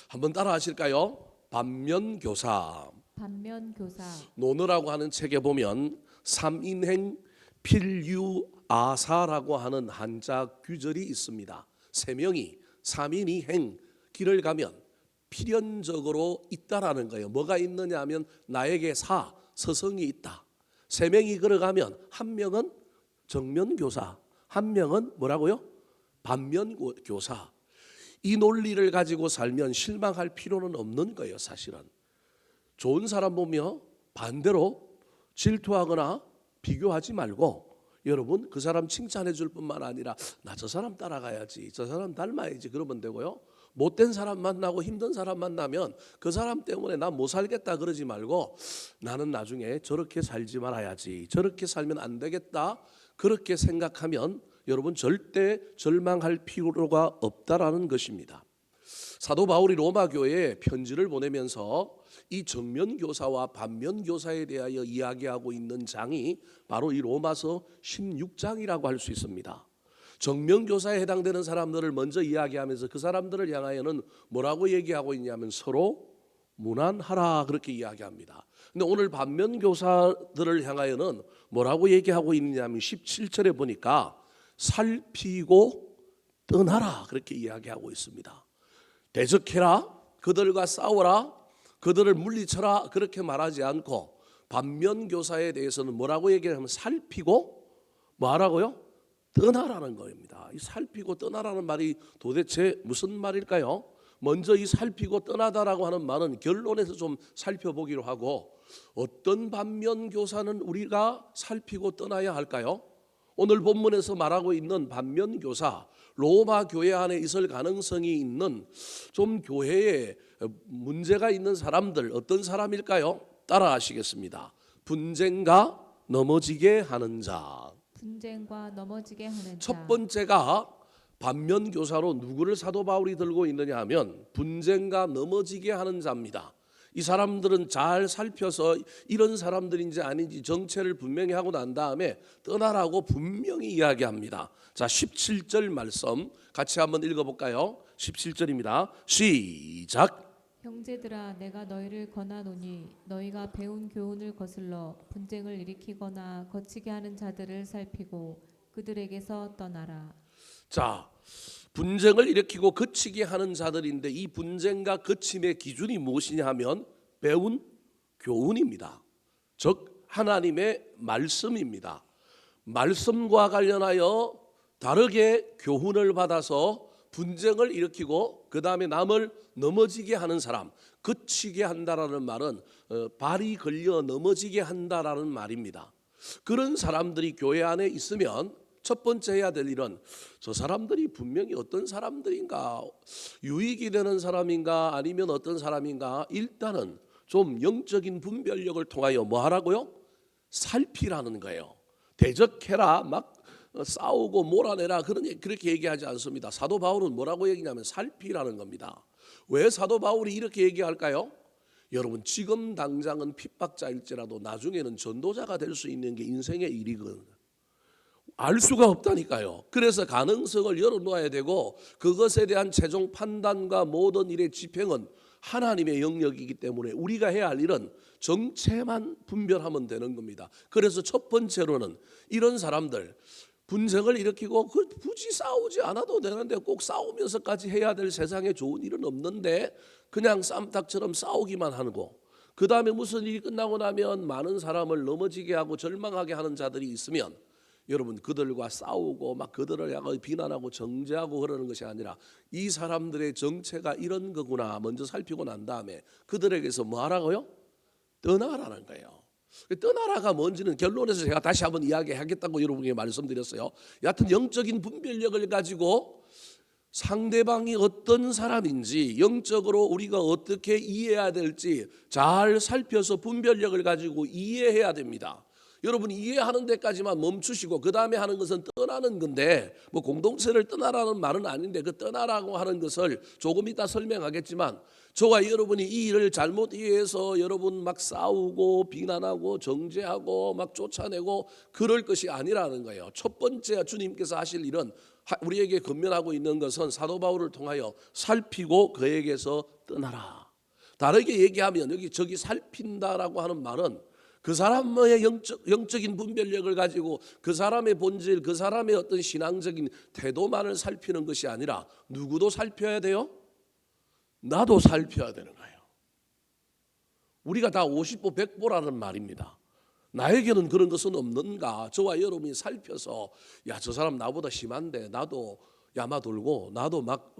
한번 따라 하실까요? 반면교사. 반면교사. 논어라고 하는 책에 보면 삼인행 필유아사라고 하는 한자 규절이 있습니다. 세 명이 삼인이 행 길을 가면 필연적으로 있다라는 거예요. 뭐가 있느냐 하면 나에게 서성이 있다. 세 명이 걸어가면 한 명은 정면교사, 한 명은 뭐라고요? 반면교사. 이 논리를 가지고 살면 실망할 필요는 없는 거예요. 사실은 좋은 사람 보며 반대로 질투하거나 비교하지 말고, 여러분 그 사람 칭찬해 줄 뿐만 아니라 나 저 사람 따라가야지, 저 사람 닮아야지, 그러면 되고요. 못된 사람 만나고 힘든 사람 만나면 그 사람 때문에 나 못 살겠다 그러지 말고 나는 나중에 저렇게 살지 말아야지, 저렇게 살면 안 되겠다, 그렇게 생각하면 여러분 절대 절망할 필요가 없다라는 것입니다. 사도 바울이 로마 교회에 편지를 보내면서 이 정면교사와 반면교사에 대하여 이야기하고 있는 장이 바로 이 로마서 16장이라고 할 수 있습니다. 정면교사에 해당되는 사람들을 먼저 이야기하면서 그 사람들을 향하여는 뭐라고 얘기하고 있냐면 서로 무난하라, 그렇게 이야기합니다. 근데 오늘 반면교사들을 향하여는 뭐라고 얘기하고 있냐면 17절에 보니까 살피고 떠나라, 그렇게 이야기하고 있습니다. 대적해라, 그들과 싸워라, 그들을 물리쳐라, 그렇게 말하지 않고 반면교사에 대해서는 뭐라고 얘기하면 살피고 뭐하라고요? 떠나라는 겁니다. 이 살피고 떠나라는 말이 도대체 무슨 말일까요? 먼저 이 살피고 떠나다라고 하는 말은 결론에서 좀 살펴보기로 하고, 어떤 반면교사는 우리가 살피고 떠나야 할까요? 오늘 본문에서 말하고 있는 반면교사, 로마 교회 안에 있을 가능성이 있는 좀 교회에 문제가 있는 사람들, 어떤 사람일까요? 따라 하시겠습니다. 분쟁과 넘어지게 하는 자. 분쟁과 넘어지게 하는 자. 첫 번째가 반면교사로 누구를 사도 바울이 들고 있느냐 하면 분쟁과 넘어지게 하는 자입니다. 이 사람들은 잘 살펴서 이런 사람들인지 아닌지 정체를 분명히 하고 난 다음에 떠나라고 분명히 이야기합니다. 자, 17절 말씀 같이 한번 읽어볼까요? 17절입니다. 시작. 형제들아, 내가 너희를 권하노니 너희가 배운 교훈을 거슬러 분쟁을 일으키거나 거치게 하는 자들을 살피고 그들에게서 떠나라. 자, 분쟁을 일으키고 거치게 하는 자들인데 이 분쟁과 거침의 기준이 무엇이냐 하면 배운 교훈입니다. 즉 하나님의 말씀입니다. 말씀과 관련하여 다르게 교훈을 받아서 분쟁을 일으키고 그 다음에 남을 넘어지게 하는 사람, 거치게 한다라는 말은 발이 걸려 넘어지게 한다라는 말입니다. 그런 사람들이 교회 안에 있으면 첫 번째 해야 될 일은 저 사람들이 분명히 어떤 사람들인가, 유익이 되는 사람인가 아니면 어떤 사람인가, 일단은 좀 영적인 분별력을 통하여 뭐 하라고요? 살피라는 거예요. 대적해라, 막 싸우고 몰아내라, 그렇게 얘기하지 않습니다. 사도 바울은 뭐라고 얘기냐면 살피라는 겁니다. 왜 사도 바울이 이렇게 얘기할까요? 여러분 지금 당장은 핍박자일지라도 나중에는 전도자가 될 수 있는 게 인생의 일이거든요. 알 수가 없다니까요. 그래서 가능성을 열어놓아야 되고 그것에 대한 최종 판단과 모든 일의 집행은 하나님의 영역이기 때문에 우리가 해야 할 일은 정체만 분별하면 되는 겁니다. 그래서 첫 번째로는 이런 사람들 분쟁을 일으키고 굳이 싸우지 않아도 되는데 꼭 싸우면서까지 해야 될 세상에 좋은 일은 없는데 그냥 쌈딱처럼 싸우기만 하고, 그 다음에 무슨 일이 끝나고 나면 많은 사람을 넘어지게 하고 절망하게 하는 자들이 있으면 여러분 그들과 싸우고 막 그들을 향해 비난하고 정죄하고 그러는 것이 아니라 이 사람들의 정체가 이런 거구나 먼저 살피고 난 다음에 그들에게서 뭐 하라고요? 떠나라는 거예요. 떠나라가 뭔지는 결론에서 제가 다시 한번 이야기하겠다고 여러분에게 말씀드렸어요. 여하튼 영적인 분별력을 가지고 상대방이 어떤 사람인지 영적으로 우리가 어떻게 이해해야 될지 잘 살펴서 분별력을 가지고 이해해야 됩니다. 여러분이 이해하는 데까지만 멈추시고 그 다음에 하는 것은 떠나는 건데, 뭐 공동체를 떠나라는 말은 아닌데 그 떠나라고 하는 것을 조금 이따 설명하겠지만, 저와 여러분이 이 일을 잘못 이해해서 여러분 막 싸우고 비난하고 정죄하고 막 쫓아내고 그럴 것이 아니라는 거예요. 첫 번째 주님께서 하실 일은, 우리에게 권면하고 있는 것은 사도 바울을 통하여 살피고 그에게서 떠나라. 다르게 얘기하면 여기 저기 살핀다라고 하는 말은 그 사람의 영적인 분별력을 가지고 그 사람의 본질, 그 사람의 어떤 신앙적인 태도만을 살피는 것이 아니라 누구도 살펴야 돼요? 나도 살펴야 되는 거예요. 우리가 다 50보 100보라는 말입니다. 나에게는 그런 것은 없는가? 저와 여러분이 살펴서, 야, 저 사람 나보다 심한데 나도 야마 돌고 나도 막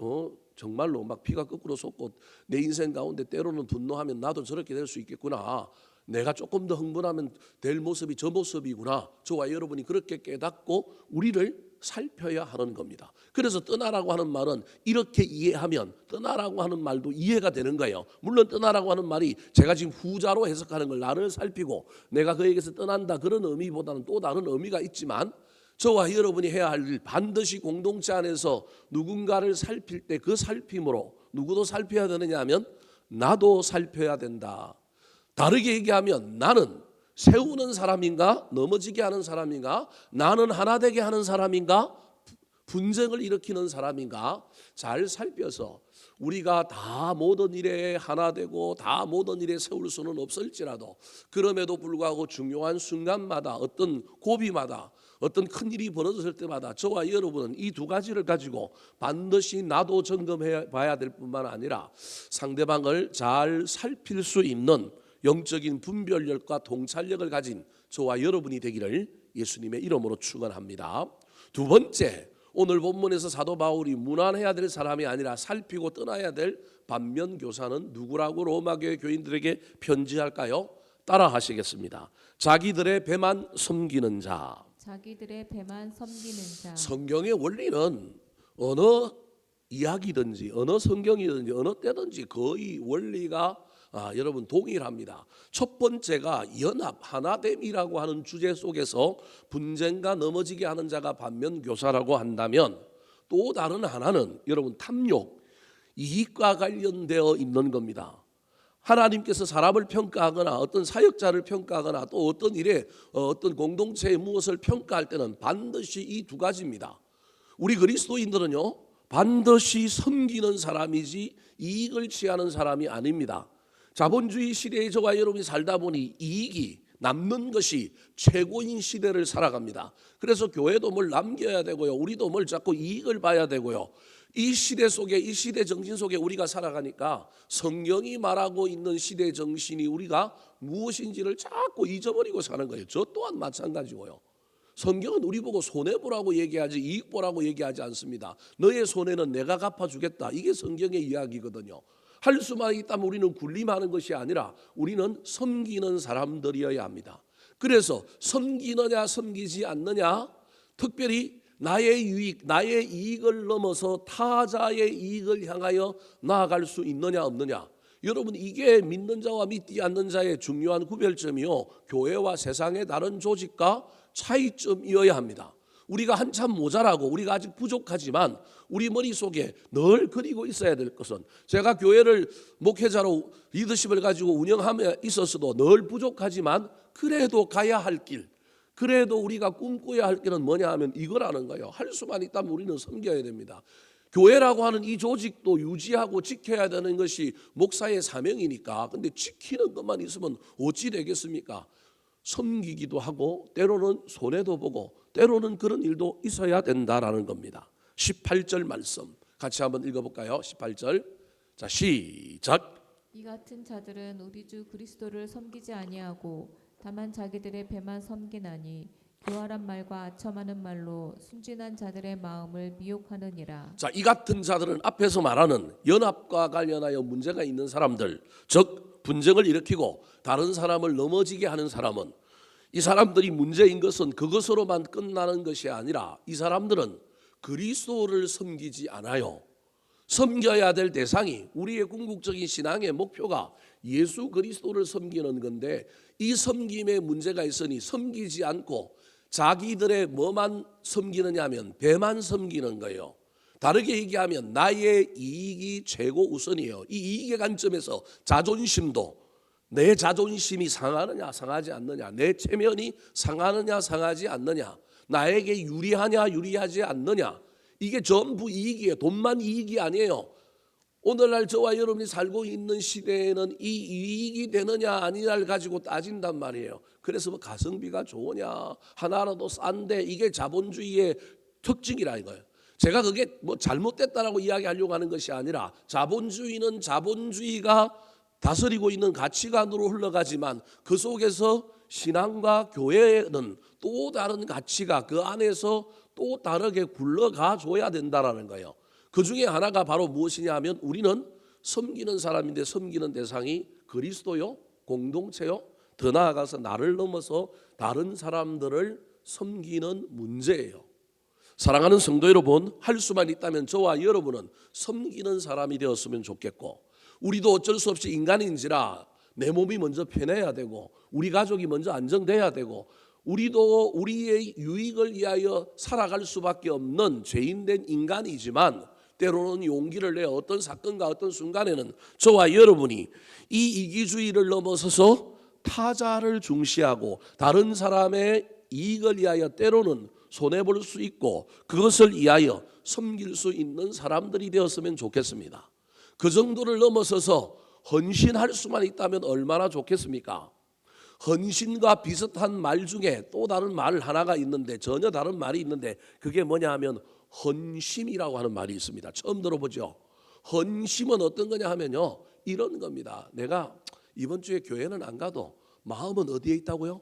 정말로 막 피가 거꾸로 솟고 내 인생 가운데 때로는 분노하면 나도 저렇게 될 수 있겠구나. 내가 조금 더 흥분하면 될 모습이 저 모습이구나. 저와 여러분이 그렇게 깨닫고 우리를 살펴야 하는 겁니다. 그래서 떠나라고 하는 말은 이렇게 이해하면 떠나라고 하는 말도 이해가 되는 거예요. 물론 떠나라고 하는 말이 제가 지금 후자로 해석하는 걸, 나를 살피고 내가 그에게서 떠난다, 그런 의미보다는 또 다른 의미가 있지만, 저와 여러분이 해야 할 일, 반드시 공동체 안에서 누군가를 살필 때 그 살핌으로 누구도 살펴야 되느냐 하면 나도 살펴야 된다. 다르게 얘기하면 나는 세우는 사람인가, 넘어지게 하는 사람인가, 나는 하나 되게 하는 사람인가, 분쟁을 일으키는 사람인가 잘 살펴서, 우리가 다 모든 일에 하나 되고 다 모든 일에 세울 수는 없을지라도 그럼에도 불구하고 중요한 순간마다, 어떤 고비마다, 어떤 큰 일이 벌어졌을 때마다 저와 여러분은 이 두 가지를 가지고 반드시 나도 점검해 봐야 될 뿐만 아니라 상대방을 잘 살필 수 있는 영적인 분별력과 통찰력을 가진 저와 여러분이 되기를 예수님의 이름으로 축원합니다. 두 번째, 오늘 본문에서 사도 바울이 무난해야 될 사람이 아니라 살피고 떠나야 될 반면교사는 누구라고 로마교회 교인들에게 편지할까요? 따라 하시겠습니다. 자기들의 배만 섬기는 자. 자기들의 배만 섬기는 자. 성경의 원리는 어느 이야기든지 어느 성경이든지 어느 때든지 거의 원리가 여러분 동일합니다. 첫 번째가 연합, 하나됨이라고 하는 주제 속에서 분쟁과 넘어지게 하는 자가 반면교사라고 한다면, 또 다른 하나는 여러분 탐욕, 이익과 관련되어 있는 겁니다. 하나님께서 사람을 평가하거나 어떤 사역자를 평가하거나 또 어떤 일에 어떤 공동체의 무엇을 평가할 때는 반드시 이 두 가지입니다. 우리 그리스도인들은요, 반드시 섬기는 사람이지 이익을 취하는 사람이 아닙니다. 자본주의 시대에 저와 여러분이 살다 보니 이익이 남는 것이 최고인 시대를 살아갑니다. 그래서 교회도 뭘 남겨야 되고요, 우리도 뭘 자꾸 이익을 봐야 되고요. 이 시대 속에, 이 시대 정신 속에 우리가 살아가니까 성경이 말하고 있는 시대 정신이 우리가 무엇인지를 자꾸 잊어버리고 사는 거예요. 저 또한 마찬가지고요. 성경은 우리 보고 손해보라고 얘기하지 이익 보라고 얘기하지 않습니다. 너의 손해는 내가 갚아주겠다, 이게 성경의 이야기거든요. 할 수만 있다면 우리는 군림하는 것이 아니라 우리는 섬기는 사람들이어야 합니다. 그래서 섬기느냐 섬기지 않느냐, 특별히 나의 유익, 나의 이익을 넘어서 타자의 이익을 향하여 나아갈 수 있느냐 없느냐, 여러분 이게 믿는 자와 믿지 않는 자의 중요한 구별점이요, 교회와 세상의 다른 조직과 차이점이어야 합니다. 우리가 한참 모자라고 우리가 아직 부족하지만 우리 머릿속에 늘 그리고 있어야 될 것은, 제가 교회를 목회자로 리더십을 가지고 운영하며 있었어도 늘 부족하지만 그래도 가야 할 길, 그래도 우리가 꿈꿔야 할 길은 뭐냐 하면 이거라는 거예요. 할 수만 있다면 우리는 섬겨야 됩니다. 교회라고 하는 이 조직도 유지하고 지켜야 되는 것이 목사의 사명이니까, 근데 지키는 것만 있으면 어찌 되겠습니까? 섬기기도 하고 때로는 손해도 보고 때로는 그런 일도 있어야 된다라는 겁니다. 18절 말씀 같이 한번 읽어볼까요? 18절, 자 시작. 이 같은 자들은 우리 주 그리스도를 섬기지 아니하고 다만 자기들의 배만 섬기나니 교활한 말과 아첨하는 말로 순진한 자들의 마음을 미혹하느니라. 자, 이 같은 자들은 앞에서 말하는 연합과 관련하여 문제가 있는 사람들, 즉 분쟁을 일으키고 다른 사람을 넘어지게 하는 사람은, 이 사람들이 문제인 것은 그것으로만 끝나는 것이 아니라 이 사람들은 그리스도를 섬기지 않아요. 섬겨야 될 대상이 우리의 궁극적인 신앙의 목표가 예수 그리스도를 섬기는 건데 이 섬김에 문제가 있으니 섬기지 않고 자기들의 뭐만 섬기느냐 하면 배만 섬기는 거예요. 다르게 얘기하면 나의 이익이 최고 우선이에요. 이 이익의 관점에서 자존심도 내 자존심이 상하느냐 상하지 않느냐, 내 체면이 상하느냐 상하지 않느냐, 나에게 유리하냐 유리하지 않느냐, 이게 전부 이익이에요. 돈만 이익이 아니에요. 오늘날 저와 여러분이 살고 있는 시대에는 이 이익이 되느냐 아니냐를 가지고 따진단 말이에요. 그래서 뭐 가성비가 좋으냐, 하나라도 싼데, 이게 자본주의의 특징이라 이거예요. 제가 그게 뭐 잘못됐다라고 이야기하려고 하는 것이 아니라 자본주의는 자본주의가 다스리고 있는 가치관으로 흘러가지만 그 속에서 신앙과 교회는 또 다른 가치가 그 안에서 또 다르게 굴러가 줘야 된다라는 거예요. 그 중에 하나가 바로 무엇이냐 하면 우리는 섬기는 사람인데 섬기는 대상이 그리스도요, 공동체요, 더 나아가서 나를 넘어서 다른 사람들을 섬기는 문제예요. 사랑하는 성도 여러분, 할 수만 있다면 저와 여러분은 섬기는 사람이 되었으면 좋겠고, 우리도 어쩔 수 없이 인간인지라 내 몸이 먼저 편해야 되고 우리 가족이 먼저 안정돼야 되고 우리도 우리의 유익을 위하여 살아갈 수밖에 없는 죄인된 인간이지만 때로는 용기를 내 어떤 사건과 어떤 순간에는 저와 여러분이 이 이기주의를 넘어서서 타자를 중시하고 다른 사람의 이익을 위하여 때로는 손해볼 수 있고 그것을 위하여 섬길 수 있는 사람들이 되었으면 좋겠습니다. 그 정도를 넘어서서 헌신할 수만 있다면 얼마나 좋겠습니까? 헌신과 비슷한 말 중에 또 다른 말 하나가 있는데, 전혀 다른 말이 있는데 그게 뭐냐 하면 헌심이라고 하는 말이 있습니다. 처음 들어보죠? 헌심은 어떤 거냐 하면요, 이런 겁니다. 내가 이번 주에 교회는 안 가도 마음은 어디에 있다고요?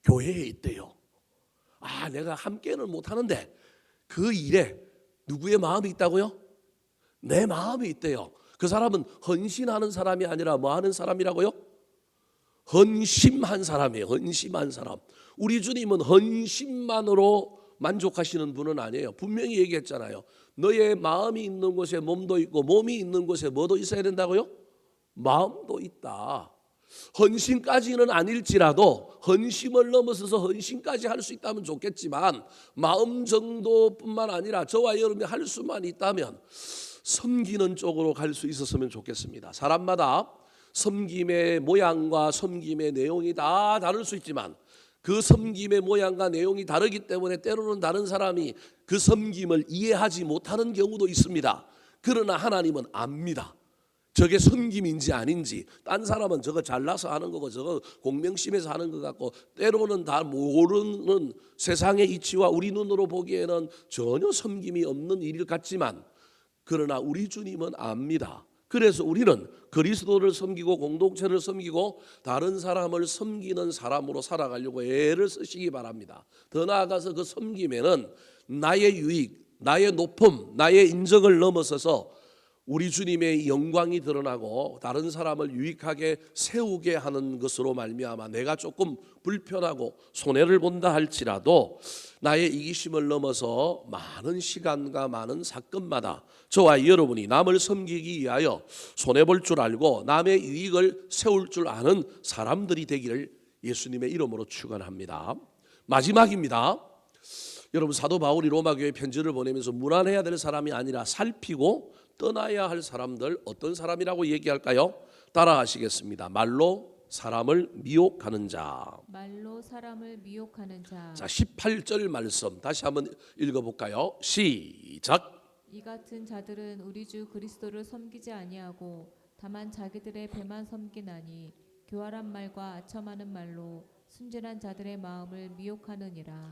교회에 있대요. 아, 내가 함께는 못 하는데 그 일에 누구의 마음이 있다고요? 내 마음이 있대요. 그 사람은 헌신하는 사람이 아니라 뭐 하는 사람이라고요? 헌심한 사람이에요. 헌심한 사람. 우리 주님은 헌심만으로 만족하시는 분은 아니에요. 분명히 얘기했잖아요. 너의 마음이 있는 곳에 몸도 있고 몸이 있는 곳에 뭐도 있어야 된다고요? 마음도 있다. 헌신까지는 아닐지라도 헌심을 넘어서서 헌신까지 할 수 있다면 좋겠지만 마음 정도뿐만 아니라 저와 여러분이 할 수만 있다면 섬기는 쪽으로 갈 수 있었으면 좋겠습니다. 사람마다 섬김의 모양과 섬김의 내용이 다 다를 수 있지만 그 섬김의 모양과 내용이 다르기 때문에 때로는 다른 사람이 그 섬김을 이해하지 못하는 경우도 있습니다. 그러나 하나님은 압니다. 저게 섬김인지 아닌지. 딴 사람은 저거 잘나서 하는 거고 저거 공명심에서 하는 것 같고 때로는 다 모르는 세상의 이치와 우리 눈으로 보기에는 전혀 섬김이 없는 일일 같지만 그러나 우리 주님은 압니다. 그래서 우리는 그리스도를 섬기고 공동체를 섬기고 다른 사람을 섬기는 사람으로 살아가려고 애를 쓰시기 바랍니다. 더 나아가서 그 섬김에는 나의 유익, 나의 높음, 나의 인정을 넘어서서 우리 주님의 영광이 드러나고 다른 사람을 유익하게 세우게 하는 것으로 말미암아 내가 조금 불편하고 손해를 본다 할지라도 나의 이기심을 넘어서 많은 시간과 많은 사건마다 저와 여러분이 남을 섬기기 위하여 손해볼 줄 알고 남의 유익을 세울 줄 아는 사람들이 되기를 예수님의 이름으로 축원합니다. 마지막입니다. 여러분, 사도 바울이 로마교회 편지를 보내면서 무난해야 될 사람이 아니라 살피고 떠나야 할 사람들, 어떤 사람이라고 얘기할까요? 따라하시겠습니다. 말로 사람을 미혹하는 자. 말로 사람을 미혹하는 자. 자, 18절 말씀 다시 한번 읽어볼까요? 시작. 이 같은 자들은 우리 주 그리스도를 섬기지 아니하고 다만 자기들의 배만 섬기나니 교활한 말과 아첨하는 말로 순진한 자들의 마음을 미혹하느니라.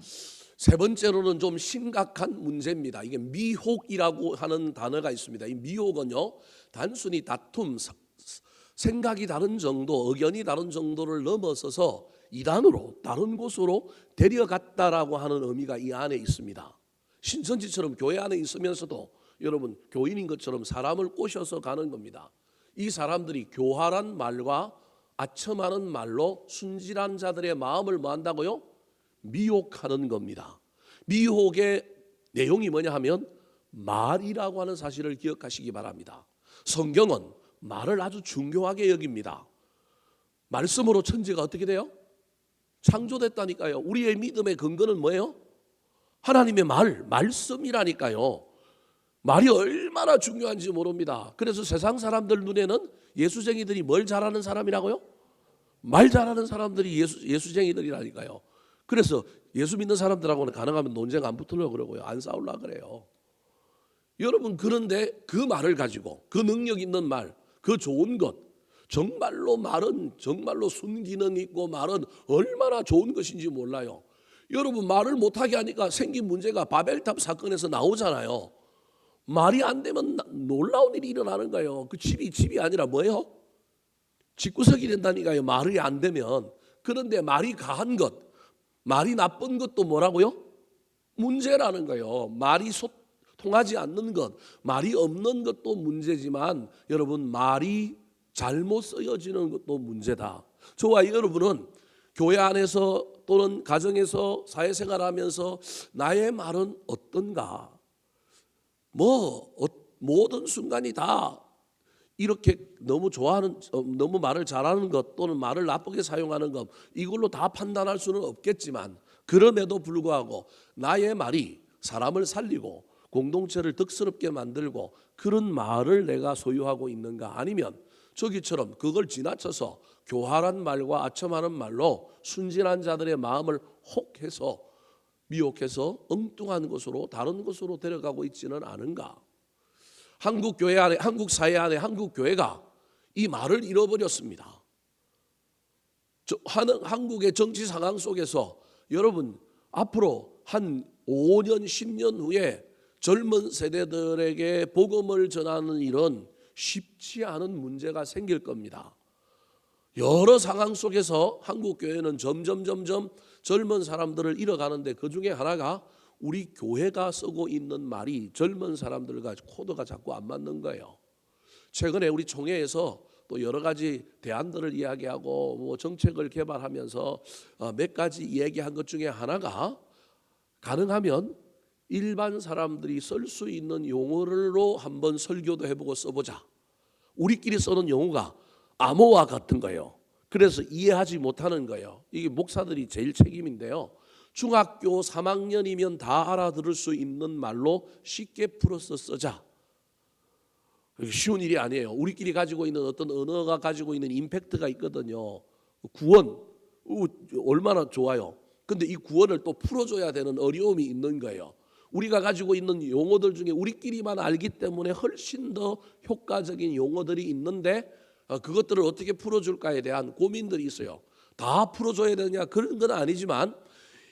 세 번째로는 좀 심각한 문제입니다. 이게 미혹이라고 하는 단어가 있습니다. 이 미혹은요, 단순히 다툼, 생각이 다른 정도, 의견이 다른 정도를 넘어서서 이단으로 다른 곳으로 데려갔다라고 하는 의미가 이 안에 있습니다. 신천지처럼 교회 안에 있으면서도 여러분 교인인 것처럼 사람을 꼬셔서 가는 겁니다. 이 사람들이 교활한 말과 아첨하는 말로 순진한 자들의 마음을 뭐 한다고요? 미혹하는 겁니다. 미혹의 내용이 뭐냐 하면 말이라고 하는 사실을 기억하시기 바랍니다. 성경은 말을 아주 중요하게 여깁니다. 말씀으로 천지가 어떻게 돼요? 창조됐다니까요. 우리의 믿음의 근거는 뭐예요? 하나님의 말씀이라니까요. 말이 얼마나 중요한지 모릅니다. 그래서 세상 사람들 눈에는 예수쟁이들이 뭘 잘하는 사람이라고요? 말 잘하는 사람들이 예수쟁이들이라니까요. 그래서 예수 믿는 사람들하고는 가능하면 논쟁 안 붙으려고 그러고요. 안 싸우려고 그래요. 여러분, 그런데 그 말을 가지고 그 능력 있는 말, 그 좋은 것, 정말로 말은 정말로 순기능 있고 말은 얼마나 좋은 것인지 몰라요. 여러분, 말을 못하게 하니까 생긴 문제가 바벨탑 사건에서 나오잖아요. 말이 안 되면 놀라운 일이 일어나는 거예요. 그 집이 아니라 뭐예요? 집구석이 된다니까요. 말이 안 되면. 그런데 말이 가한 것, 말이 나쁜 것도 뭐라고요? 문제라는 거예요. 말이 통하지 않는 것, 말이 없는 것도 문제지만 여러분, 말이 잘못 쓰여지는 것도 문제다. 저와 여러분은 교회 안에서 또는 가정에서 사회생활하면서 나의 말은 어떤가? 모든 순간이 다 이렇게 너무 좋아하는, 너무 말을 잘하는 것 또는 말을 나쁘게 사용하는 것, 이걸로 다 판단할 수는 없겠지만, 그럼에도 불구하고 나의 말이 사람을 살리고 공동체를 덕스럽게 만들고 그런 말을 내가 소유하고 있는가? 아니면 저기처럼 그걸 지나쳐서 교활한 말과 아첨하는 말로 순진한 자들의 마음을 혹해서 미혹해서 엉뚱한 것으로, 다른 것으로 데려가고 있지는 않은가? 한국 교회 안에, 한국 사회 안에 한국 교회가 이 말을 잃어버렸습니다. 한국의 정치 상황 속에서 여러분, 앞으로 한 5년 10년 후에 젊은 세대들에게 복음을 전하는 일은 쉽지 않은 문제가 생길 겁니다. 여러 상황 속에서 한국 교회는 점점 젊은 사람들을 잃어가는데, 그 중에 하나가 우리 교회가 쓰고 있는 말이 젊은 사람들과 코드가 자꾸 안 맞는 거예요. 최근에 우리 총회에서 또 여러 가지 대안들을 이야기하고 뭐 정책을 개발하면서 몇 가지 이야기한 것 중에 하나가, 가능하면 일반 사람들이 쓸 수 있는 용어로 한번 설교도 해보고 써보자. 우리끼리 쓰는 용어가 암호와 같은 거예요. 그래서 이해하지 못하는 거예요. 이게 목사들이 제일 책임인데요. 중학교 3학년이면 다 알아들을 수 있는 말로 쉽게 풀어서 쓰자. 쉬운 일이 아니에요. 우리끼리 가지고 있는 어떤 언어가 가지고 있는 임팩트가 있거든요. 구원, 얼마나 좋아요. 근데 이 구원을 또 풀어줘야 되는 어려움이 있는 거예요. 우리가 가지고 있는 용어들 중에 우리끼리만 알기 때문에 훨씬 더 효과적인 용어들이 있는데, 그것들을 어떻게 풀어줄까에 대한 고민들이 있어요. 다 풀어줘야 되냐? 그런 건 아니지만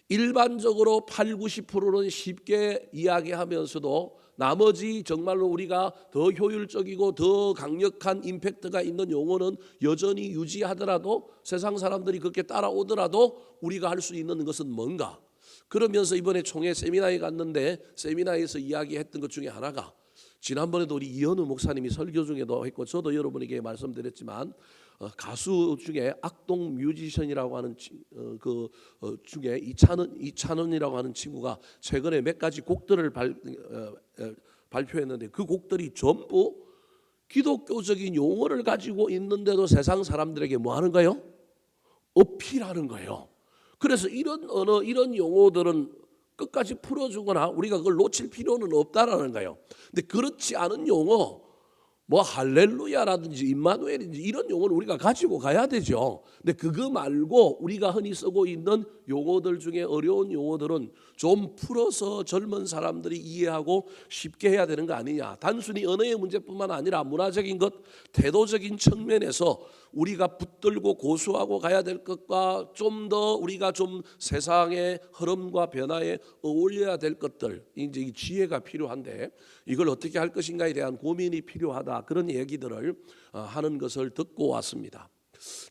일반적으로 80-90%는 쉽게 이야기하면서도 나머지 정말로 우리가 더 효율적이고 더 강력한 임팩트가 있는 용어는 여전히 유지하더라도, 세상 사람들이 그렇게 따라오더라도 우리가 할 수 있는 것은 뭔가? 그러면서 이번에 총회 세미나에 갔는데, 세미나에서 이야기했던 것 중에 하나가, 지난번에도 우리 이현우 목사님이 설교 중에도 했고 저도 여러분에게 말씀드렸지만, 가수 중에 악동 뮤지션이라고 하는 중에 이찬원이라고 하는 친구가 최근에 몇 가지 곡들을 발표했는데, 그 곡들이 전부 기독교적인 용어를 가지고 있는데도 세상 사람들에게 뭐 하는 거예요? 어필하는 거예요. 그래서 이런 언어, 이런 용어들은 끝까지 풀어주거나 우리가 그걸 놓칠 필요는 없다라는 거예요. 근데 그렇지 않은 용어, 뭐 할렐루야라든지 임마누엘인지 이런 용어를 우리가 가지고 가야 되죠. 근데 그거 말고 우리가 흔히 쓰고 있는 용어들 중에 어려운 용어들은 좀 풀어서 젊은 사람들이 이해하고 쉽게 해야 되는 거 아니냐. 단순히 언어의 문제뿐만 아니라 문화적인 것, 태도적인 측면에서 우리가 붙들고 고수하고 가야 될 것과 좀 더 우리가 좀 세상의 흐름과 변화에 어울려야 될 것들, 이제 이 지혜가 필요한데 이걸 어떻게 할 것인가에 대한 고민이 필요하다. 그런 얘기들을 하는 것을 듣고 왔습니다.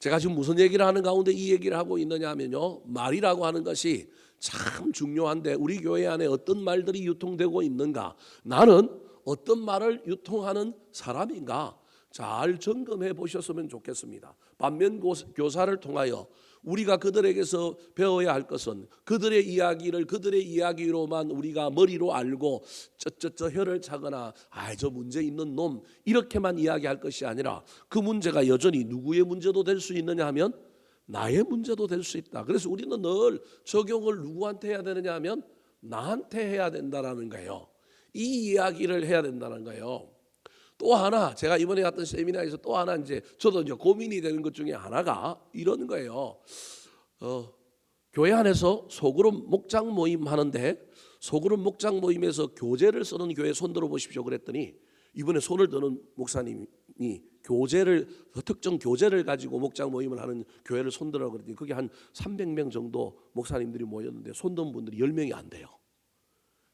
제가 지금 무슨 얘기를 하는 가운데 이 얘기를 하고 있느냐 하면요, 말이라고 하는 것이 참 중요한데 우리 교회 안에 어떤 말들이 유통되고 있는가, 나는 어떤 말을 유통하는 사람인가 잘 점검해 보셨으면 좋겠습니다. 반면 교사를 통하여 우리가 그들에게서 배워야 할 것은 그들의 이야기를 그들의 이야기로만 우리가 머리로 알고 쩌쩌쩌 혀를 차거나 저 문제 있는 놈 이렇게만 이야기할 것이 아니라 그 문제가 여전히 누구의 문제도 될 수 있느냐 하면 나의 문제도 될 수 있다. 그래서 우리는 늘 적용을 누구한테 해야 되느냐 하면 나한테 해야 된다라는 거예요. 이 이야기를 해야 된다는 거예요. 또 하나 제가 이번에 갔던 세미나에서 또 하나 저도 고민이 되는 것 중에 하나가 이런 거예요. 교회 안에서 소그룹 목장 모임 하는데 소그룹 목장 모임에서 교재를 쓰는 교회 손 들어 보십시오 그랬더니 이번에 손을 드는 목사님이 특정 교재를 가지고 목장 모임을 하는 교회를 손 들어 그랬더니 그게 한 300명 정도 목사님들이 모였는데 손 든 분들이 10명이 안 돼요.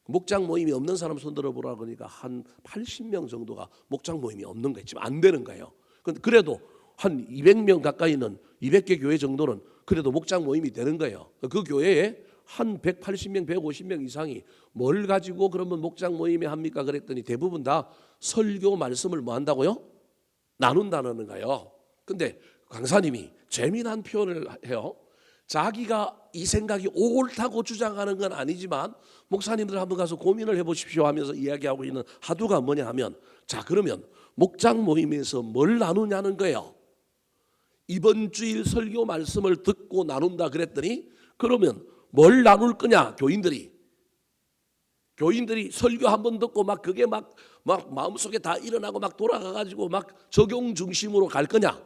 목장 모임이 없는 사람 손 들어보라 그러니까 한 80명 정도가 목장 모임이 없는 거예요. 지금 안 되는 거예요. 그래도 한 200명 가까이는 200개 교회 정도는 그래도 목장 모임이 되는 거예요. 그 교회에 한 180명, 150명 이상이 뭘 가지고 그러면 목장 모임에 합니까? 그랬더니 대부분 다 설교 말씀을 뭐 한다고요? 나눈다는 거예요. 근데 강사님이 재미난 표현을 해요. 자기가 이 생각이 옳다고 주장하는 건 아니지만 목사님들 한번 가서 고민을 해보십시오 하면서 이야기하고 있는 하두가 뭐냐 하면 그러면 목장 모임에서 뭘 나누냐는 거예요. 이번 주일 설교 말씀을 듣고 나눈다 그랬더니 그러면 뭘 나눌 거냐? 교인들이 설교 한번 듣고 막 그게 막 마음속에 다 일어나고 막 돌아가가지고 막 적용 중심으로 갈 거냐?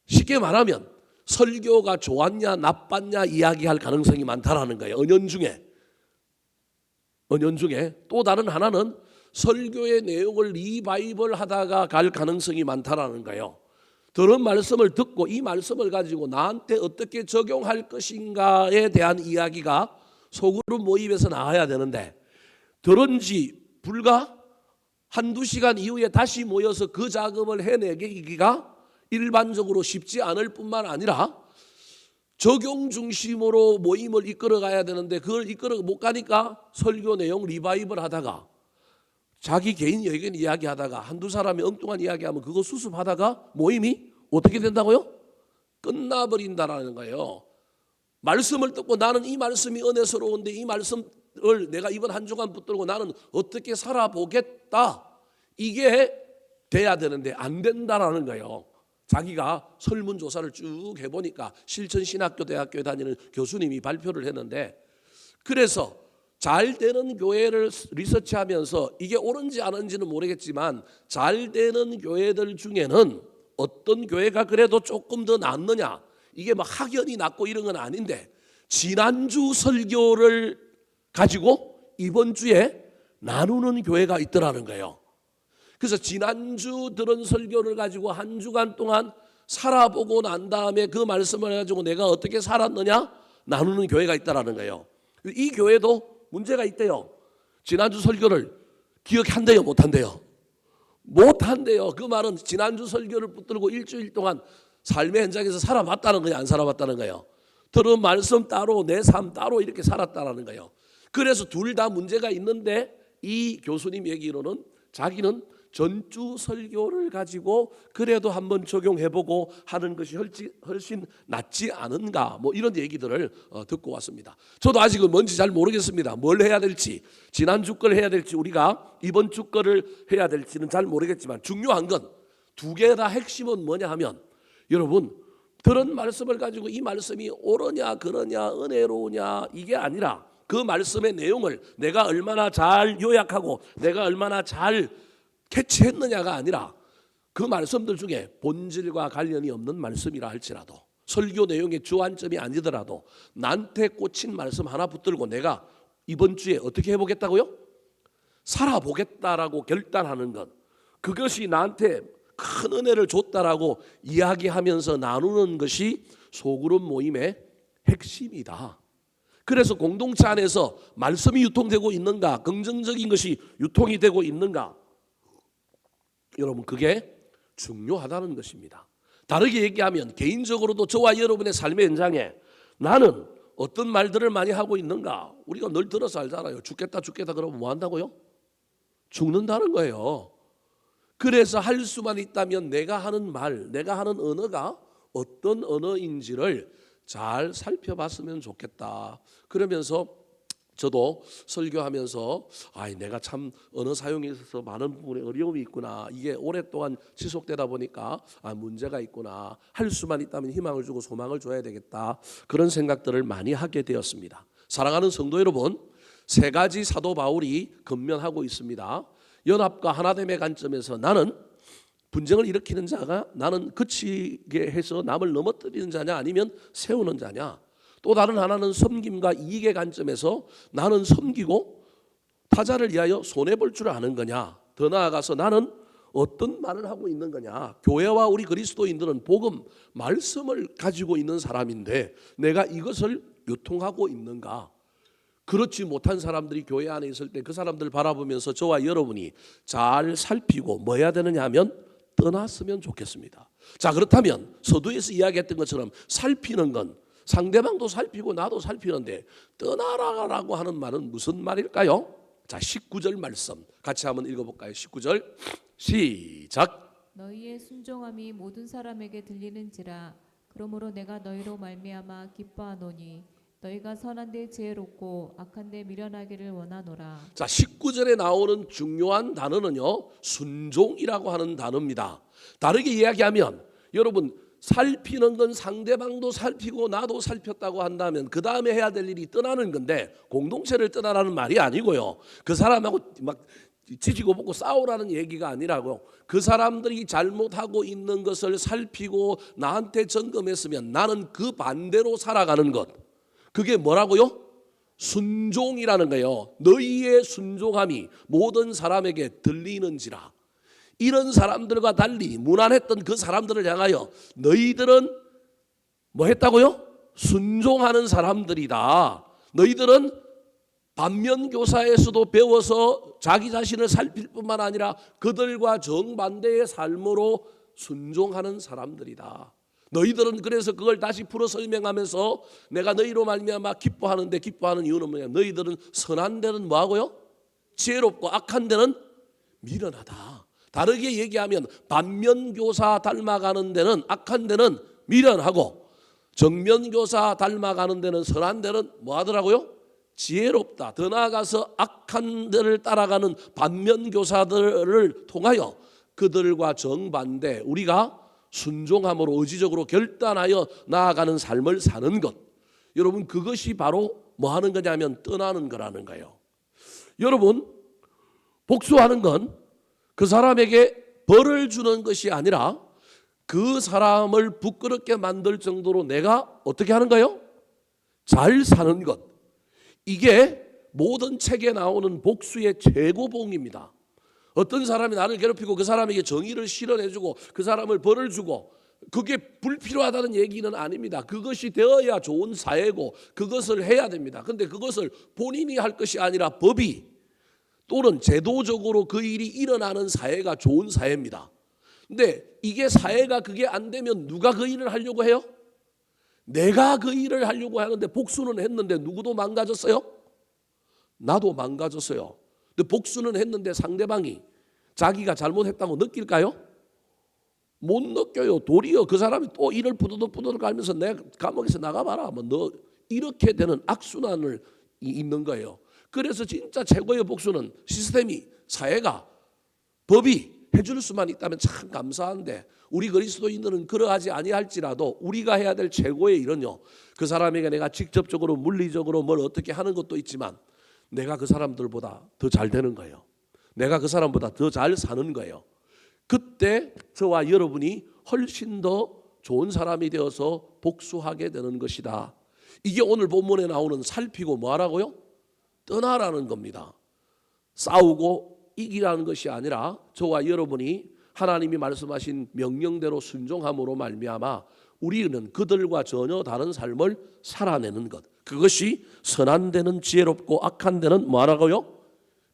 쉽게 말하면 설교가 좋았냐 나빴냐 이야기할 가능성이 많다라는 거예요. 은연 중에 또 다른 하나는 설교의 내용을 리바이벌 하다가 갈 가능성이 많다라는 거예요. 들은 말씀을 듣고 이 말씀을 가지고 나한테 어떻게 적용할 것인가에 대한 이야기가 소그룹 모임에서 나와야 되는데 들은 지 불과 한두 시간 이후에 다시 모여서 그 작업을 해내기가 일반적으로 쉽지 않을 뿐만 아니라 적용 중심으로 모임을 이끌어 가야 되는데 그걸 이끌어 못 가니까 설교 내용 리바이벌 하다가 자기 개인 의견 이야기하다가 한두 사람이 엉뚱한 이야기하면 그거 수습하다가 모임이 어떻게 된다고요? 끝나버린다라는 거예요. 말씀을 듣고 나는 이 말씀이 은혜스러운데 이 말씀을 내가 이번 한 주간 붙들고 나는 어떻게 살아보겠다 이게 돼야 되는데 안 된다라는 거예요. 자기가 설문조사를 쭉 해보니까 실천신학교 대학교에 다니는 교수님이 발표를 했는데 그래서 잘 되는 교회를 리서치하면서 이게 옳은지 아닌지는 모르겠지만 잘 되는 교회들 중에는 어떤 교회가 그래도 조금 더 낫느냐 이게 막 학연이 낮고 이런 건 아닌데 지난주 설교를 가지고 이번 주에 나누는 교회가 있더라는 거예요. 그래서 지난주 들은 설교를 가지고 한 주간 동안 살아보고 난 다음에 그 말씀을 가지고 내가 어떻게 살았느냐 나누는 교회가 있다라는 거예요. 이 교회도 문제가 있대요. 지난주 설교를 기억한대요 못한대요? 못한대요. 그 말은 지난주 설교를 붙들고 일주일 동안 삶의 현장에서 살아봤다는 거예요 안 살아봤다는 거예요? 들은 말씀 따로 내 삶 따로 이렇게 살았다는 거예요. 그래서 둘 다 문제가 있는데 이 교수님 얘기로는 자기는 전주 설교를 가지고 그래도 한번 적용해보고 하는 것이 훨씬 낫지 않은가 뭐 이런 얘기들을 듣고 왔습니다. 저도 아직은 뭔지 잘 모르겠습니다. 뭘 해야 될지 지난주 걸 해야 될지 우리가 이번 주 거를 해야 될지는 잘 모르겠지만 중요한 건 두 개 다 핵심은 뭐냐 하면 여러분 들은 말씀을 가지고 이 말씀이 옳으냐 그러냐 은혜로우냐 이게 아니라 그 말씀의 내용을 내가 얼마나 잘 요약하고 내가 얼마나 잘 캐치했느냐가 아니라 그 말씀들 중에 본질과 관련이 없는 말씀이라 할지라도 설교 내용의 주안점이 아니더라도 나한테 꽂힌 말씀 하나 붙들고 내가 이번 주에 어떻게 해보겠다고요? 살아보겠다라고 결단하는 것 그것이 나한테 큰 은혜를 줬다라고 이야기하면서 나누는 것이 소그룹 모임의 핵심이다. 그래서 공동체 안에서 말씀이 유통되고 있는가 긍정적인 것이 유통이 되고 있는가 여러분 그게 중요하다는 것입니다. 다르게 얘기하면 개인적으로도 저와 여러분의 삶의 현장에 나는 어떤 말들을 많이 하고 있는가 우리가 늘 들어서 알잖아요. 죽겠다 그러면 뭐 한다고요? 죽는다는 거예요. 그래서 할 수만 있다면 내가 하는 말 내가 하는 언어가 어떤 언어인지를 잘 살펴봤으면 좋겠다. 그러면서 저도 설교하면서 내가 참 언어 사용에 있어서 많은 부분에 어려움이 있구나. 이게 오랫동안 지속되다 보니까 문제가 있구나. 할 수만 있다면 희망을 주고 소망을 줘야 되겠다. 그런 생각들을 많이 하게 되었습니다. 사랑하는 성도 여러분, 세 가지 사도 바울이 권면하고 있습니다. 연합과 하나됨의 관점에서 나는 분쟁을 일으키는 자가, 나는 그치게 해서 남을 넘어뜨리는 자냐 아니면 세우는 자냐. 또 다른 하나는 섬김과 이익의 관점에서 나는 섬기고 타자를 위하여 손해볼 줄 아는 거냐. 더 나아가서 나는 어떤 말을 하고 있는 거냐. 교회와 우리 그리스도인들은 복음 말씀을 가지고 있는 사람인데 내가 이것을 유통하고 있는가. 그렇지 못한 사람들이 교회 안에 있을 때 그 사람들 바라보면서 저와 여러분이 잘 살피고 뭐 해야 되느냐 하면 떠났으면 좋겠습니다. 자, 그렇다면 서두에서 이야기했던 것처럼 살피는 건 상대방도 살피고 나도 살피는데 떠나라고 하는 말은 무슨 말일까요? 자, 19절 말씀 같이 한번 읽어볼까요? 19절 시작. 너희의 순종함이 모든 사람에게 들리는지라. 그러므로 내가 너희로 말미암아 기뻐하노니 너희가 선한 데 지혜롭고 악한 데 미련하기를 원하노라. 자, 19절에 나오는 중요한 단어는요, 순종이라고 하는 단어입니다. 다르게 이야기하면 여러분, 살피는 건 상대방도 살피고 나도 살폈다고 한다면 그 다음에 해야 될 일이 떠나는 건데 공동체를 떠나라는 말이 아니고요. 그 사람하고 막 지지고 볶고 싸우라는 얘기가 아니라고, 그 사람들이 잘못하고 있는 것을 살피고 나한테 점검했으면 나는 그 반대로 살아가는 것, 그게 뭐라고요? 순종이라는 거예요. 너희의 순종함이 모든 사람에게 들리는지라. 이런 사람들과 달리 무난했던 그 사람들을 향하여 너희들은 뭐 했다고요? 순종하는 사람들이다. 너희들은 반면교사에서도 배워서 자기 자신을 살필 뿐만 아니라 그들과 정반대의 삶으로 순종하는 사람들이다. 너희들은 그래서 그걸 다시 풀어 설명하면서 내가 너희로 말미암아 기뻐하는데, 기뻐하는 이유는 뭐냐? 너희들은 선한 데는 뭐하고요? 지혜롭고 악한 데는 미련하다. 다르게 얘기하면 반면교사 닮아가는 데는, 악한 데는 미련하고, 정면교사 닮아가는 데는, 선한 데는 뭐 하더라고요? 지혜롭다. 더 나아가서 악한 데를 따라가는 반면교사들을 통하여 그들과 정반대 우리가 순종함으로 의지적으로 결단하여 나아가는 삶을 사는 것, 여러분 그것이 바로 뭐 하는 거냐면 떠나는 거라는 거예요. 여러분, 복수하는 건 그 사람에게 벌을 주는 것이 아니라 그 사람을 부끄럽게 만들 정도로 내가 어떻게 하는 거예요? 잘 사는 것. 이게 모든 책에 나오는 복수의 최고봉입니다. 어떤 사람이 나를 괴롭히고 그 사람에게 정의를 실현해주고 그 사람을 벌을 주고, 그게 불필요하다는 얘기는 아닙니다. 그것이 되어야 좋은 사회고 그것을 해야 됩니다. 그런데 그것을 본인이 할 것이 아니라 법이 또는 제도적으로 그 일이 일어나는 사회가 좋은 사회입니다. 근데 이게 사회가 그게 안 되면 누가 그 일을 하려고 해요? 내가 그 일을 하려고 하는데 복수는 했는데 누구도 망가졌어요? 나도 망가졌어요. 근데 복수는 했는데 상대방이 자기가 잘못했다고 느낄까요? 못 느껴요. 도리어 그 사람이 또 일을 부드덕부드덕 갈면서 내 감옥에서 나가봐라. 너 이렇게 되는 악순환을 있는 거예요. 그래서 진짜 최고의 복수는 시스템이, 사회가, 법이 해줄 수만 있다면 참 감사한데, 우리 그리스도인들은 그러하지 아니할지라도 우리가 해야 될 최고의 일은요, 그 사람에게 내가 직접적으로 물리적으로 뭘 어떻게 하는 것도 있지만 내가 그 사람들보다 더 잘 되는 거예요. 내가 그 사람보다 더 잘 사는 거예요. 그때 저와 여러분이 훨씬 더 좋은 사람이 되어서 복수하게 되는 것이다. 이게 오늘 본문에 나오는 살피고 뭐 하라고요? 떠나라는 겁니다. 싸우고 이기라는 것이 아니라 저와 여러분이 하나님이 말씀하신 명령대로 순종함으로 말미암아 우리는 그들과 전혀 다른 삶을 살아내는 것, 그것이 선한 데는 지혜롭고 악한 데는 뭐 하라고요?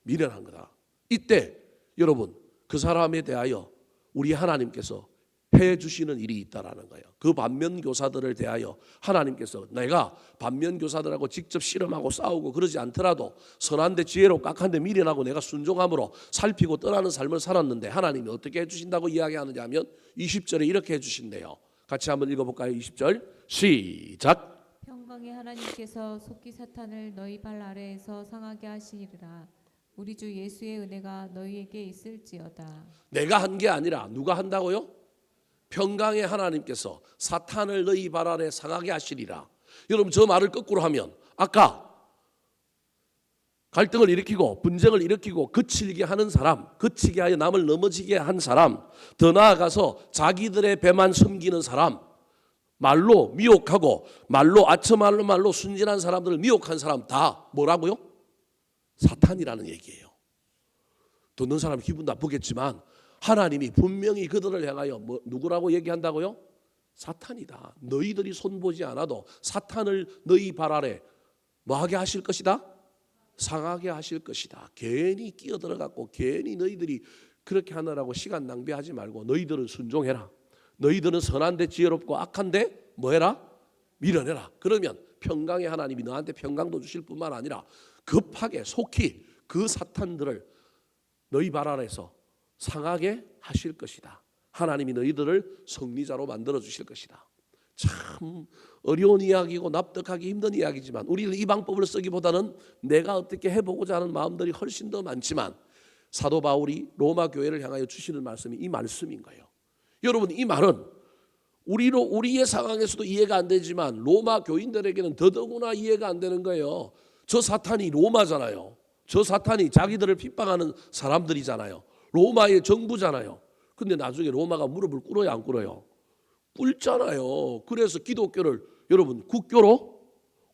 미련한 거다. 이때 여러분, 그 사람에 대하여 우리 하나님께서 해주시는 일이 있다라는 거예요. 그 반면교사들을 대하여 하나님께서, 내가 반면교사들하고 직접 씨름하고 싸우고 그러지 않더라도 선한데 지혜롭고 악한데 미련하고 내가 순종함으로 살피고 떠나는 삶을 살았는데 하나님이 어떻게 해주신다고 이야기하느냐 하면 20절에 이렇게 해주신대요. 같이 한번 읽어볼까요? 20절 시작. 평강의 하나님께서 속히 사탄을 너희 발 아래에서 상하게 하시리라. 우리 주 예수의 은혜가 너희에게 있을지어다. 내가 한 게 아니라 누가 한다고요? 평강의 하나님께서 사탄을 너희 발 아래 상하게 하시리라. 여러분 저 말을 거꾸로 하면 아까 갈등을 일으키고 분쟁을 일으키고 그치게 하는 사람, 그치게 하여 남을 넘어지게 한 사람, 더 나아가서 자기들의 배만 섬기는 사람, 말로 미혹하고 말로 아첨하는 말로 순진한 사람들을 미혹한 사람 다 뭐라고요? 사탄이라는 얘기예요. 듣는 사람 기분 나쁘겠지만 하나님이 분명히 그들을 향하여 누구라고 얘기한다고요? 사탄이다. 너희들이 손보지 않아도 사탄을 너희 발 아래 뭐하게 하실 것이다? 상하게 하실 것이다. 괜히 끼어들어갖고 괜히 너희들이 그렇게 하느라고 시간 낭비하지 말고 너희들은 순종해라. 너희들은 선한데 지혜롭고 악한데 뭐해라? 밀어내라. 그러면 평강의 하나님이 너한테 평강도 주실 뿐만 아니라 급하게 속히 그 사탄들을 너희 발 아래서 상하게 하실 것이다. 하나님이 너희들을 승리자로 만들어 주실 것이다. 참 어려운 이야기고 납득하기 힘든 이야기지만 우리는 이 방법을 쓰기보다는 내가 어떻게 해보고자 하는 마음들이 훨씬 더 많지만 사도 바울이 로마 교회를 향하여 주시는 말씀이 이 말씀인 거예요. 여러분 이 말은 우리의 상황에서도 이해가 안 되지만 로마 교인들에게는 더더구나 이해가 안 되는 거예요. 저 사탄이 로마잖아요. 저 사탄이 자기들을 핍박하는 사람들이잖아요. 로마의 정부잖아요. 근데 나중에 로마가 무릎을 꿇어야 안 꿇어요? 꿇잖아요. 그래서 기독교를 여러분 국교로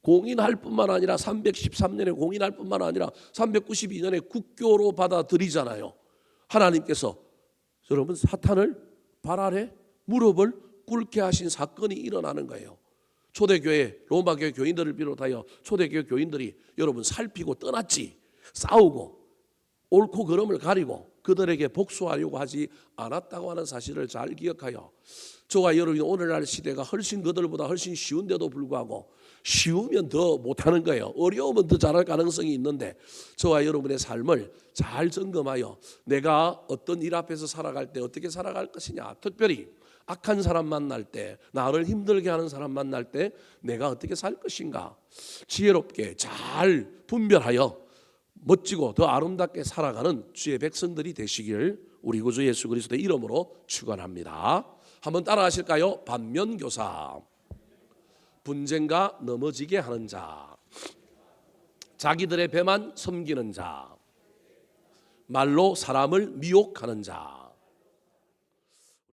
공인할 뿐만 아니라 313년에 공인할 뿐만 아니라 392년에 국교로 받아들이잖아요. 하나님께서 여러분 사탄을 발 아래 무릎을 꿇게 하신 사건이 일어나는 거예요. 초대교회 로마교회 교인들을 비롯하여 초대교회 교인들이 여러분 살피고 떠났지. 싸우고 옳고 그름을 가리고 그들에게 복수하려고 하지 않았다고 하는 사실을 잘 기억하여 저와 여러분이 오늘날 시대가 훨씬 그들보다 훨씬 쉬운데도 불구하고 쉬우면 더 못하는 거예요. 어려우면 더 잘할 가능성이 있는데 저와 여러분의 삶을 잘 점검하여 내가 어떤 일 앞에서 살아갈 때 어떻게 살아갈 것이냐. 특별히 악한 사람 만날 때 나를 힘들게 하는 사람 만날 때 내가 어떻게 살 것인가. 지혜롭게 잘 분별하여 멋지고 더 아름답게 살아가는 주의 백성들이 되시길 우리 구주 예수 그리스도의 이름으로 축원합니다. 한번 따라 하실까요? 반면교사, 분쟁과 넘어지게 하는 자, 자기들의 배만 섬기는 자, 말로 사람을 미혹하는 자.